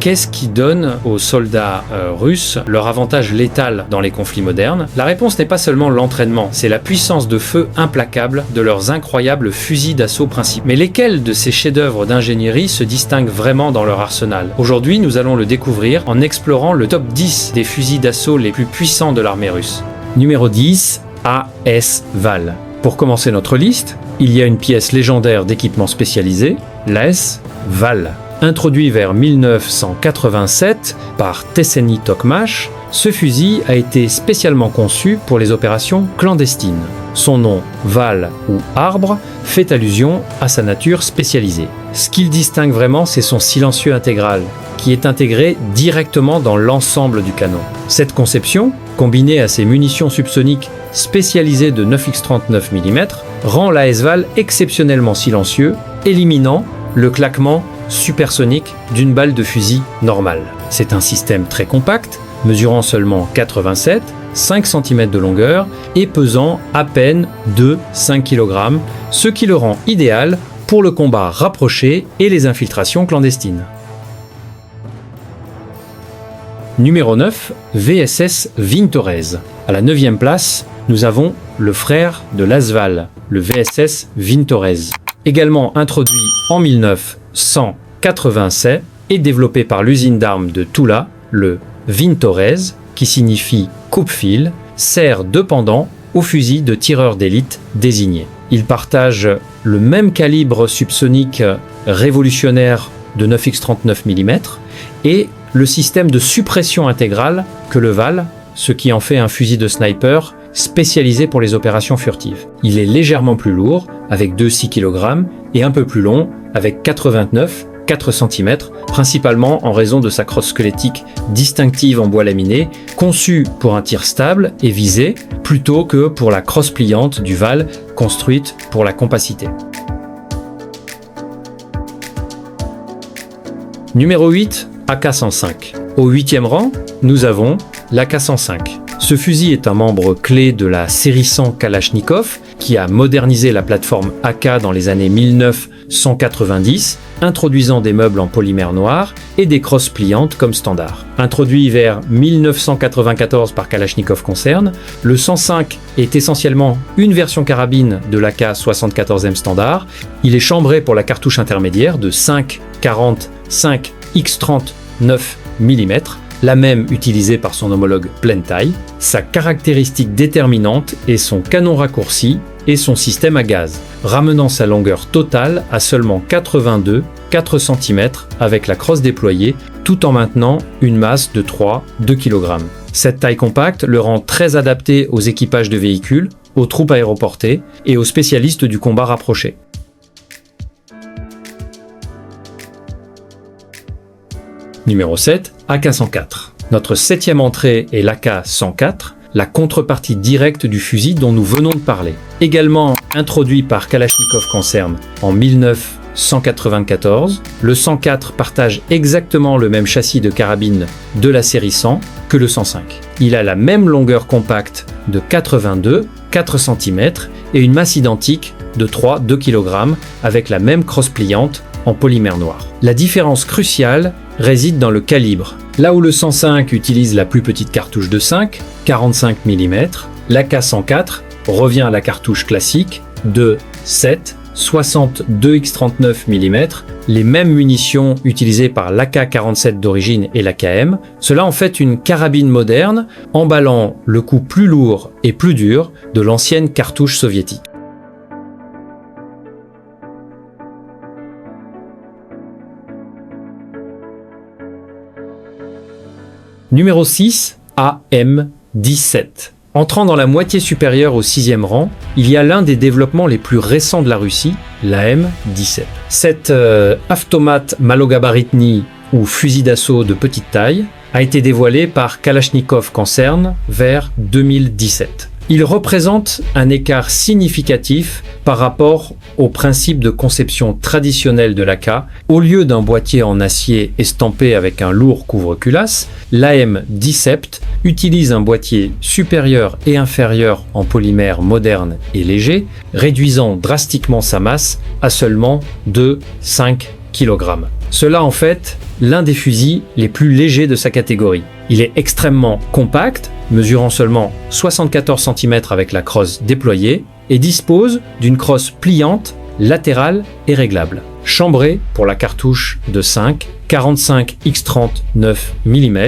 Qu'est-ce qui donne aux soldats russes leur avantage létal dans les conflits modernes? La réponse n'est pas seulement l'entraînement, c'est la puissance de feu implacable de leurs incroyables fusils d'assaut principaux. Mais lesquels de ces chefs-d'œuvre d'ingénierie se distinguent vraiment dans leur arsenal? Aujourd'hui, nous allons le découvrir en explorant le top 10 des fusils d'assaut les plus puissants de l'armée russe. Numéro 10, AS-VAL. Pour commencer notre liste, il y a une pièce légendaire d'équipement spécialisé, l'AS-VAL. Introduit vers 1987 par Tesseny Tokmash, ce fusil a été spécialement conçu pour les opérations clandestines. Son nom, VAL ou arbre, fait allusion à sa nature spécialisée. Ce qui le distingue vraiment, c'est son silencieux intégral, qui est intégré directement dans l'ensemble du canon. Cette conception, combinée à ses munitions subsoniques spécialisées de 9x39 mm, rend l'AS-VAL exceptionnellement silencieux, éliminant le claquement supersonique d'une balle de fusil normale. C'est un système très compact, mesurant seulement 5 cm de longueur et pesant à peine 2-5 kg, ce qui le rend idéal pour le combat rapproché et les infiltrations clandestines. Numéro 9, VSS Vintorez. À la 9e place, nous avons le frère de l'AS-VAL, le VSS Vintorez. Également introduit en 1987 et développé par l'usine d'armes de Tula, le Vintorez, qui signifie coupe-fil, sert de pendant au fusil de tireur d'élite désigné. Il partage le même calibre subsonique révolutionnaire de 9x39 mm et le système de suppression intégrale que le VAL, ce qui en fait un fusil de sniper spécialisé pour les opérations furtives. Il est légèrement plus lourd, avec 2,6 kg, et un peu plus long, avec 4 cm, principalement en raison de sa crosse squelettique distinctive en bois laminé, conçue pour un tir stable et visé, plutôt que pour la crosse pliante du VAL, construite pour la compacité. Numéro 8, AK-105. Au 8e rang, nous avons l'AK-105. Ce fusil est un membre clé de la série 100 Kalachnikov qui a modernisé la plateforme AK dans les années 1990, introduisant des meubles en polymère noir et des crosses pliantes comme standard. Introduit vers 1994 par Kalachnikov Concern, le 105 est essentiellement une version carabine de l'AK 74e standard. Il est chambré pour la cartouche intermédiaire de 5,40 5x39 mm, la même utilisée par son homologue pleine taille. Sa caractéristique déterminante est son canon raccourci et son système à gaz, ramenant sa longueur totale à seulement 4 cm avec la crosse déployée, tout en maintenant une masse de 2 kg. Cette taille compacte le rend très adapté aux équipages de véhicules, aux troupes aéroportées et aux spécialistes du combat rapproché. Numéro 7, AK-104. Notre 7e entrée est l'AK-104, la contrepartie directe du fusil dont nous venons de parler. Également introduit par Kalachnikov Concern en 1994, le 104 partage exactement le même châssis de carabine de la série 100 que le 105. Il a la même longueur compacte de 4 cm et une masse identique de 2 kg avec la même crosse pliante en polymère noir. La différence cruciale réside dans le calibre. Là où le 105 utilise la plus petite cartouche de 45 mm, l'AK-104 revient à la cartouche classique de 62x39 mm, les mêmes munitions utilisées par l'AK-47 d'origine et l'AKM. Cela en fait une carabine moderne, emballant le coup plus lourd et plus dur de l'ancienne cartouche soviétique. Numéro 6, AM-17. Entrant dans la moitié supérieure au 6e rang, il y a l'un des développements les plus récents de la Russie, l'AM-17. Cet автомат малогабаритный ou fusil d'assaut de petite taille a été dévoilé par Kalachnikov Concern vers 2017. Il représente un écart significatif par rapport au principe de conception traditionnel de l'AK. Au lieu d'un boîtier en acier estampé avec un lourd couvre-culasse, l'AM-17 utilise un boîtier supérieur et inférieur en polymère moderne et léger, réduisant drastiquement sa masse à seulement 2-5 kg. Cela en fait l'un des fusils les plus légers de sa catégorie. Il est extrêmement compact, mesurant seulement 74 cm avec la crosse déployée, et dispose d'une crosse pliante, latérale et réglable. Chambré pour la cartouche de 5, 45 x39 mm,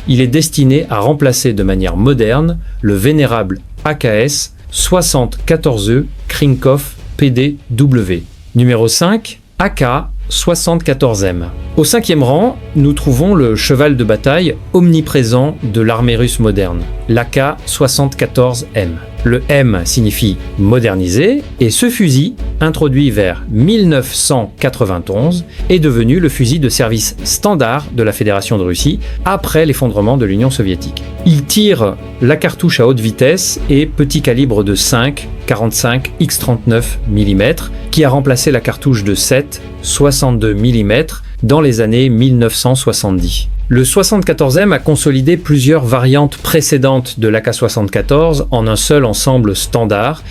il est destiné à remplacer de manière moderne le vénérable AKS 74E Krinkhoff PDW. Numéro 5, AK-74M. Au 5e rang, nous trouvons le cheval de bataille omniprésent de l'armée russe moderne, l'AK-74M. Le M signifie modernisé et ce fusil, introduit vers 1991, est devenu le fusil de service standard de la Fédération de Russie après l'effondrement de l'Union soviétique. Il tire la cartouche à haute vitesse et petit calibre de 5, 45 x39 mm qui a remplacé la cartouche de 7, 62 mm dans les années 1970. Le 74M a consolidé plusieurs variantes précédentes de l'AK-74 en un seul ensemble standard.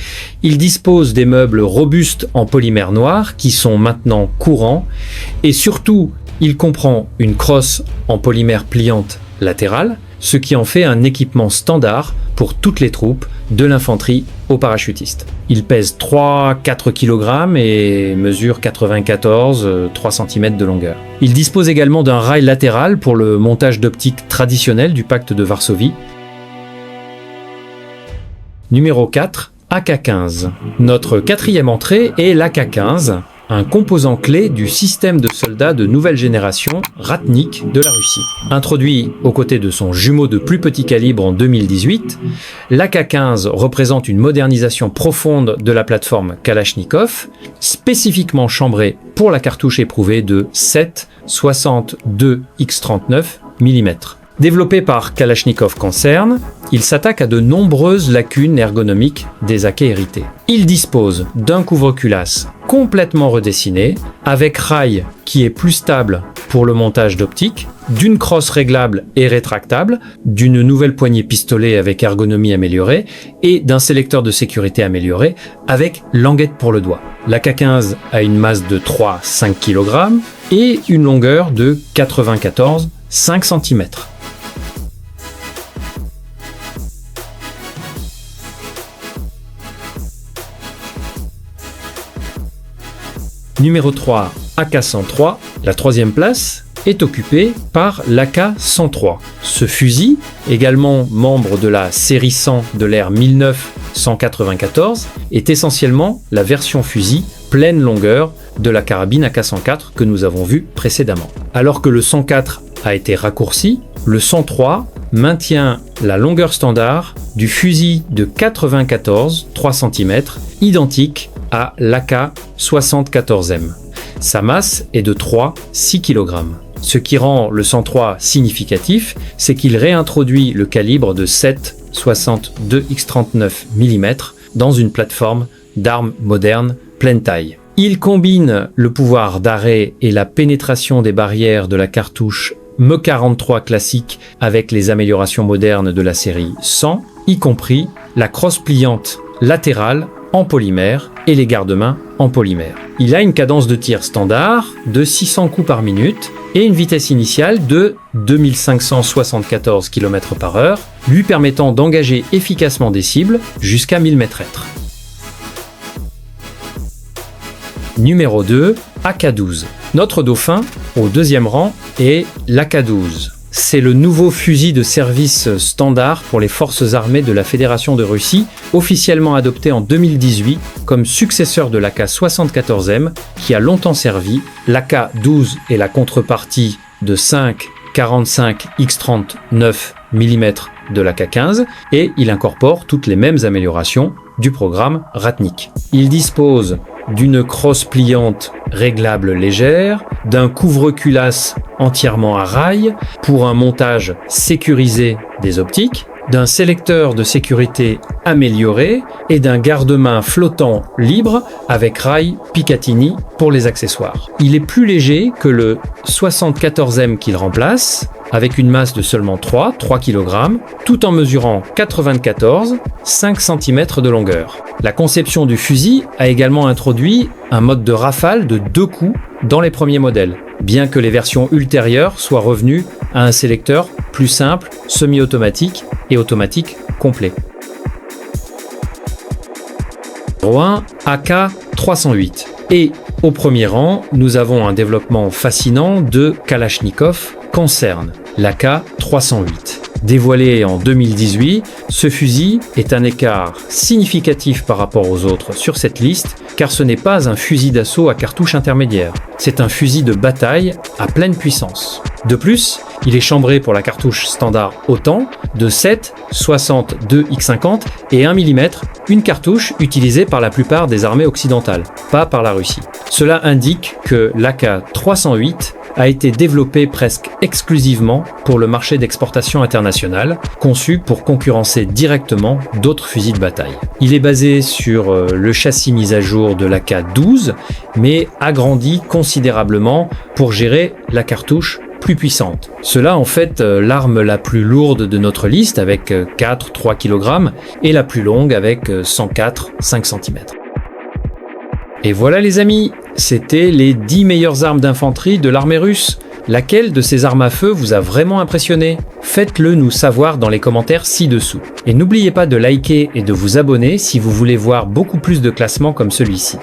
Il dispose des meubles robustes en polymère noir qui sont maintenant courants et surtout, il comprend une crosse en polymère pliante latérale, ce qui en fait un équipement standard pour toutes les troupes, de l'infanterie aux parachutistes. Il pèse 3-4 kg et mesure 3 cm de longueur. Il dispose également d'un rail latéral pour le montage d'optique traditionnel du pacte de Varsovie. Numéro 4, AK-15. Notre quatrième entrée est l'AK-15, un composant clé du système de soldats de nouvelle génération Ratnik de la Russie. Introduit aux côtés de son jumeau de plus petit calibre en 2018, l'AK-15 représente une modernisation profonde de la plateforme Kalachnikov, spécifiquement chambrée pour la cartouche éprouvée de 7, 62 x39 mm. Développé par Kalachnikov Concern, il s'attaque à de nombreuses lacunes ergonomiques des AK hérités. Il dispose d'un couvre-culasse complètement redessiné, avec rail qui est plus stable pour le montage d'optique, d'une crosse réglable et rétractable, d'une nouvelle poignée pistolet avec ergonomie améliorée et d'un sélecteur de sécurité amélioré avec languette pour le doigt. L'AK-15 a une masse de 3-5 kg et une longueur de 94-5 cm. Numéro 3, AK-103, la troisième place, est occupée par l'AK-103. Ce fusil, également membre de la série 100 de l'ère 1994, est essentiellement la version fusil pleine longueur de la carabine AK-104 que nous avons vue précédemment. Alors que le 104 a été raccourci, le 103 maintient la longueur standard du fusil de 94 3 cm, identique à l'AK-74M. Sa masse est de 3-6 kg. Ce qui rend le 103 significatif, c'est qu'il réintroduit le calibre de 7, 62 x39 mm dans une plateforme d'armes modernes pleine taille. Il combine le pouvoir d'arrêt et la pénétration des barrières de la cartouche Me43 classique avec les améliorations modernes de la série 100, y compris la crosse pliante latérale en polymère et les garde-mains en polymère. Il a une cadence de tir standard de 600 coups par minute et une vitesse initiale de 2574 km/h, lui permettant d'engager efficacement des cibles jusqu'à 1000 m. Numéro 2, AK-12. Notre dauphin, au deuxième rang, est l'AK-12. C'est le nouveau fusil de service standard pour les forces armées de la Fédération de Russie, officiellement adopté en 2018 comme successeur de l'AK-74M, qui a longtemps servi. L'AK-12 est la contrepartie de 5, 45 x39 mm de l'AK-15 et il incorpore toutes les mêmes améliorations du programme Ratnik. Il dispose d'une crosse pliante réglable légère, d'un couvre-culasse entièrement à rail pour un montage sécurisé des optiques, d'un sélecteur de sécurité amélioré et d'un garde-main flottant libre avec rail Picatinny pour les accessoires. Il est plus léger que le 74M qu'il remplace, avec une masse de seulement 3 kg, tout en mesurant 5 cm de longueur. La conception du fusil a également introduit un mode de rafale de 2 coups dans les premiers modèles, bien que les versions ultérieures soient revenues à un sélecteur plus simple, semi-automatique et automatique complet. Numéro 1, AK-308. Et au premier rang, nous avons un développement fascinant de Kalachnikov Concern, l'AK-308. Dévoilé en 2018, ce fusil est un écart significatif par rapport aux autres sur cette liste, car ce n'est pas un fusil d'assaut à cartouche intermédiaire, c'est un fusil de bataille à pleine puissance. De plus, il est chambré pour la cartouche standard OTAN de 7, 62 x50 et 1 mm, une cartouche utilisée par la plupart des armées occidentales, pas par la Russie. Cela indique que l'AK-308 a été développé presque exclusivement pour le marché d'exportation internationale, conçu pour concurrencer directement d'autres fusils de bataille. Il est basé sur le châssis mis à jour de l'AK-12, mais agrandi considérablement pour gérer la cartouche plus puissante. Cela en fait l'arme la plus lourde de notre liste avec 4-3 kg et la plus longue avec 104-5 cm. Et voilà les amis, c'était les 10 meilleures armes d'infanterie de l'armée russe. Laquelle de ces armes à feu vous a vraiment impressionné? Faites-le nous savoir dans les commentaires ci-dessous. Et n'oubliez pas de liker et de vous abonner si vous voulez voir beaucoup plus de classements comme celui-ci.